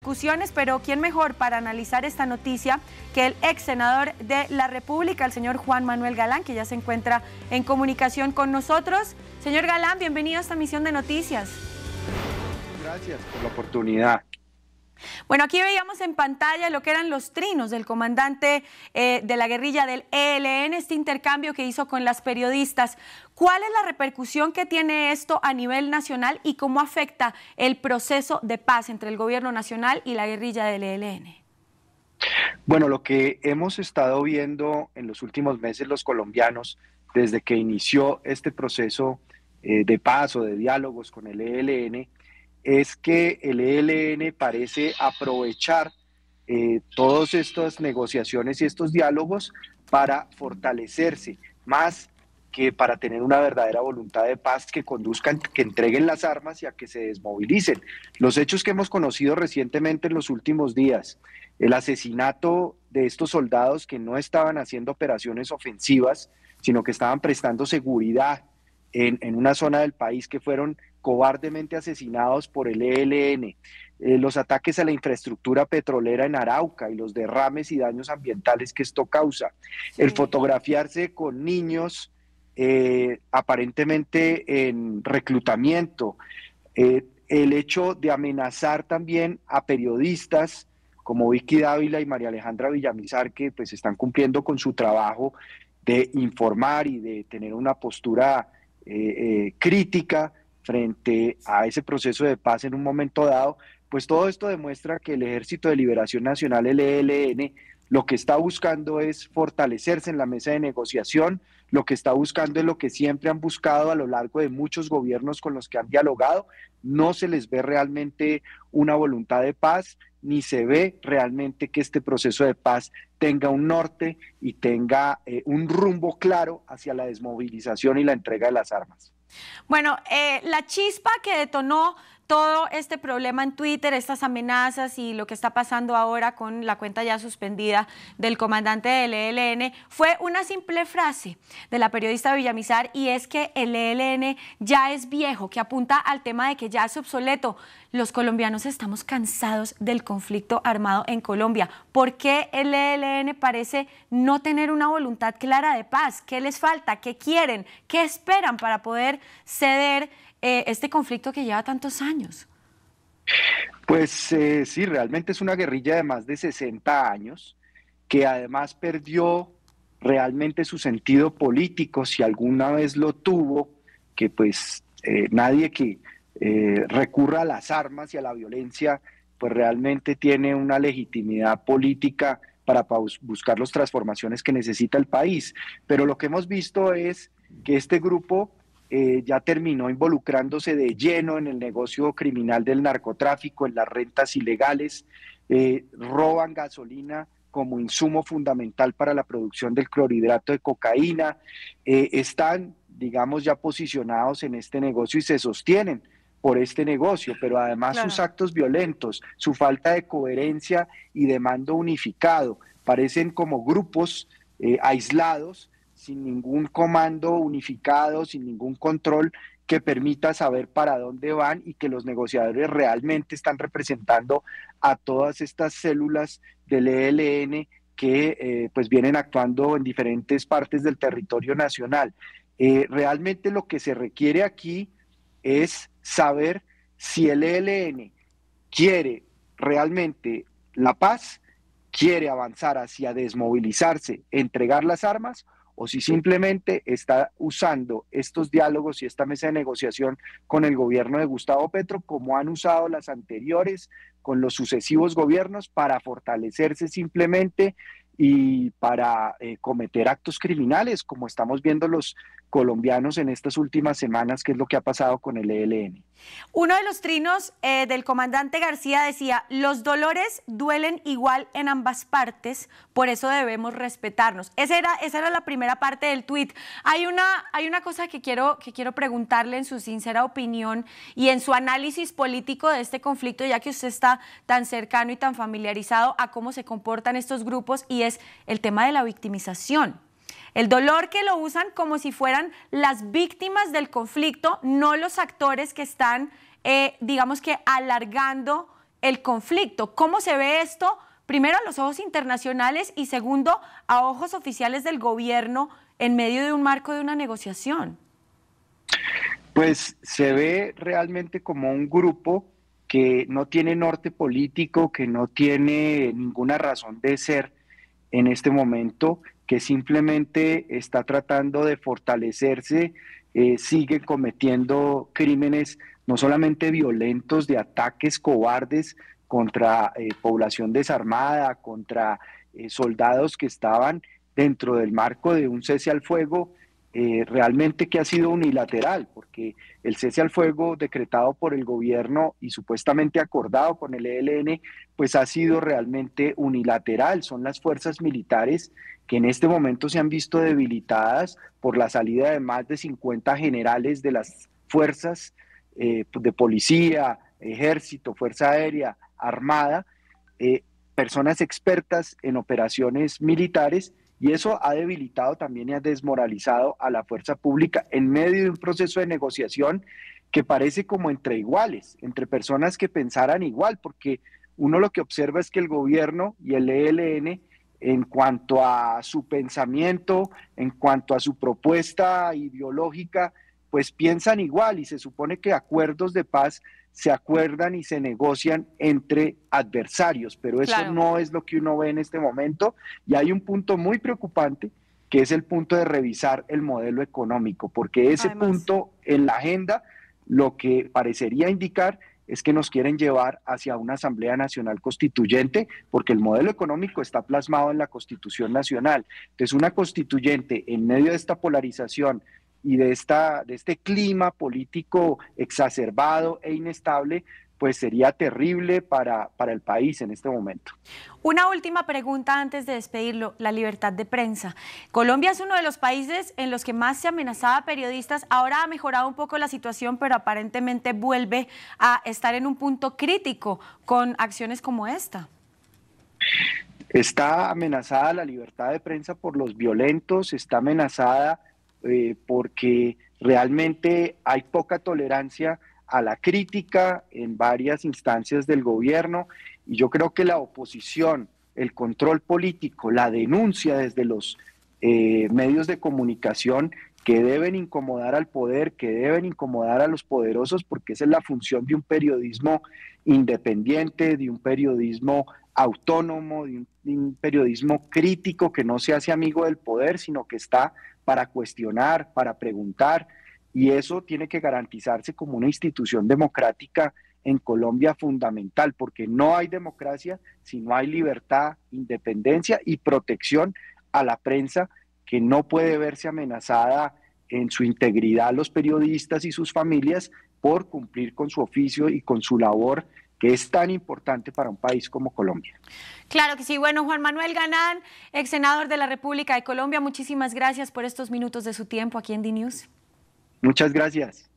Discusiones, pero ¿quién mejor para analizar esta noticia que el ex senador de la República, el señor Juan Manuel Galán, que ya se encuentra en comunicación con nosotros? Señor Galán, bienvenido a esta emisión de noticias. Gracias por la oportunidad. Bueno, aquí veíamos en pantalla lo que eran los trinos del comandante de la guerrilla del ELN, este intercambio que hizo con las periodistas. ¿Cuál es la repercusión que tiene esto a nivel nacional y cómo afecta el proceso de paz entre el gobierno nacional y la guerrilla del ELN? Bueno, lo que hemos estado viendo en los últimos meses los colombianos, desde que inició este proceso de paz o de diálogos con el ELN, es que el ELN parece aprovechar todas estas negociaciones y estos diálogos para fortalecerse, más que para tener una verdadera voluntad de paz que conduzcan, que entreguen las armas y a que se desmovilicen. Los hechos que hemos conocido recientemente en los últimos días, el asesinato de estos soldados que no estaban haciendo operaciones ofensivas, sino que estaban prestando seguridad en una zona del país, que fueron cobardemente asesinados por el ELN, los ataques a la infraestructura petrolera en Arauca y los derrames y daños ambientales que esto causa, el fotografiarse con niños aparentemente en reclutamiento, el hecho de amenazar también a periodistas como Vicky Dávila y María Alejandra Villamizar, que pues están cumpliendo con su trabajo de informar y de tener una postura crítica frente a ese proceso de paz en un momento dado. Pues todo esto demuestra que el Ejército de Liberación Nacional, el ELN, lo que está buscando es fortalecerse en la mesa de negociación, lo que está buscando es lo que siempre han buscado a lo largo de muchos gobiernos con los que han dialogado. No se les ve realmente una voluntad de paz, ni se ve realmente que este proceso de paz tenga un norte y tenga un rumbo claro hacia la desmovilización y la entrega de las armas. Bueno, la chispa que detonó todo este problema en Twitter, estas amenazas y lo que está pasando ahora con la cuenta ya suspendida del comandante del ELN, fue una simple frase de la periodista Villamizar, y es que el ELN ya es viejo, que apunta al tema de que ya es obsoleto. Los colombianos estamos cansados del conflicto armado en Colombia. ¿Por qué el ELN parece no tener una voluntad clara de paz? ¿Qué les falta? ¿Qué quieren? ¿Qué esperan para poder ceder este conflicto que lleva tantos años? Pues sí, realmente es una guerrilla de más de 60 años, que además perdió realmente su sentido político, si alguna vez lo tuvo, que pues nadie que recurra a las armas y a la violencia, pues realmente tiene una legitimidad política para buscar las transformaciones que necesita el país. Pero lo que hemos visto es que este grupo ya terminó involucrándose de lleno en el negocio criminal del narcotráfico, en las rentas ilegales, roban gasolina como insumo fundamental para la producción del clorhidrato de cocaína, están, digamos, ya posicionados en este negocio y se sostienen por este negocio, pero además sus actos violentos, su falta de coherencia y de mando unificado, parecen como grupos aislados, sin ningún comando unificado, sin ningún control que permita saber para dónde van, y que los negociadores realmente están representando a todas estas células del ELN que pues vienen actuando en diferentes partes del territorio nacional. Realmente lo que se requiere aquí es saber si el ELN quiere realmente la paz, quiere avanzar hacia desmovilizarse, entregar las armas, o si simplemente está usando estos diálogos y esta mesa de negociación con el gobierno de Gustavo Petro, como han usado las anteriores con los sucesivos gobiernos, para fortalecerse simplemente y para cometer actos criminales, como estamos viendo los colombianos en estas últimas semanas, que es lo que ha pasado con el ELN. Uno de los trinos del comandante García decía: los dolores duelen igual en ambas partes, por eso debemos respetarnos. Esa era la primera parte del tuit. Hay una cosa que quiero preguntarle en su sincera opinión y en su análisis político de este conflicto, ya que usted está tan cercano y tan familiarizado a cómo se comportan estos grupos, y es el tema de la victimización. El dolor, que lo usan como si fueran las víctimas del conflicto, no los actores que están, digamos que, alargando el conflicto. ¿Cómo se ve esto? Primero, a los ojos internacionales y segundo, a ojos oficiales del gobierno en medio de un marco de una negociación. Pues se ve realmente como un grupo que no tiene norte político, que no tiene ninguna razón de ser en este momento, que simplemente está tratando de fortalecerse, sigue cometiendo crímenes no solamente violentos, de ataques cobardes contra población desarmada, contra soldados que estaban dentro del marco de un cese al fuego realmente que ha sido unilateral, porque el cese al fuego decretado por el gobierno y supuestamente acordado con el ELN, pues ha sido realmente unilateral. Son las fuerzas militares que en este momento se han visto debilitadas por la salida de más de 50 generales de las fuerzas de policía, ejército, fuerza aérea, armada, personas expertas en operaciones militares, y eso ha debilitado también y ha desmoralizado a la fuerza pública en medio de un proceso de negociación que parece como entre iguales, entre personas que pensaran igual, porque uno lo que observa es que el gobierno y el ELN, en cuanto a su pensamiento, en cuanto a su propuesta ideológica, pues piensan igual y se supone que acuerdos de paz se acuerdan y se negocian entre adversarios, pero eso Claro. no es lo que uno ve en este momento, y hay un punto muy preocupante que es el punto de revisar el modelo económico, porque ese Además. punto en la agenda lo que parecería indicar es que nos quieren llevar hacia una Asamblea Nacional Constituyente, porque el modelo económico está plasmado en la Constitución Nacional. Entonces, una constituyente en medio de esta polarización y de este clima político exacerbado e inestable, pues sería terrible para el país en este momento. Una última pregunta antes de despedirlo, la libertad de prensa. Colombia es uno de los países en los que más se amenazaba a periodistas. Ahora ha mejorado un poco la situación, pero aparentemente vuelve a estar en un punto crítico con acciones como esta. Está amenazada la libertad de prensa por los violentos, está amenazada porque realmente hay poca tolerancia a la crítica en varias instancias del gobierno, y yo creo que la oposición, el control político, la denuncia desde los medios de comunicación que deben incomodar al poder, que deben incomodar a los poderosos, porque esa es la función de un periodismo independiente, de un periodismo autónomo, de un periodismo crítico que no se hace amigo del poder, sino que está para cuestionar, para preguntar, y eso tiene que garantizarse como una institución democrática en Colombia fundamental, porque no hay democracia si no hay libertad, independencia y protección a la prensa, que no puede verse amenazada en su integridad los periodistas y sus familias por cumplir con su oficio y con su labor, que es tan importante para un país como Colombia. Claro que sí. Bueno, Juan Manuel Ganán, ex senador de la República de Colombia, muchísimas gracias por estos minutos de su tiempo aquí en DNews. Muchas gracias.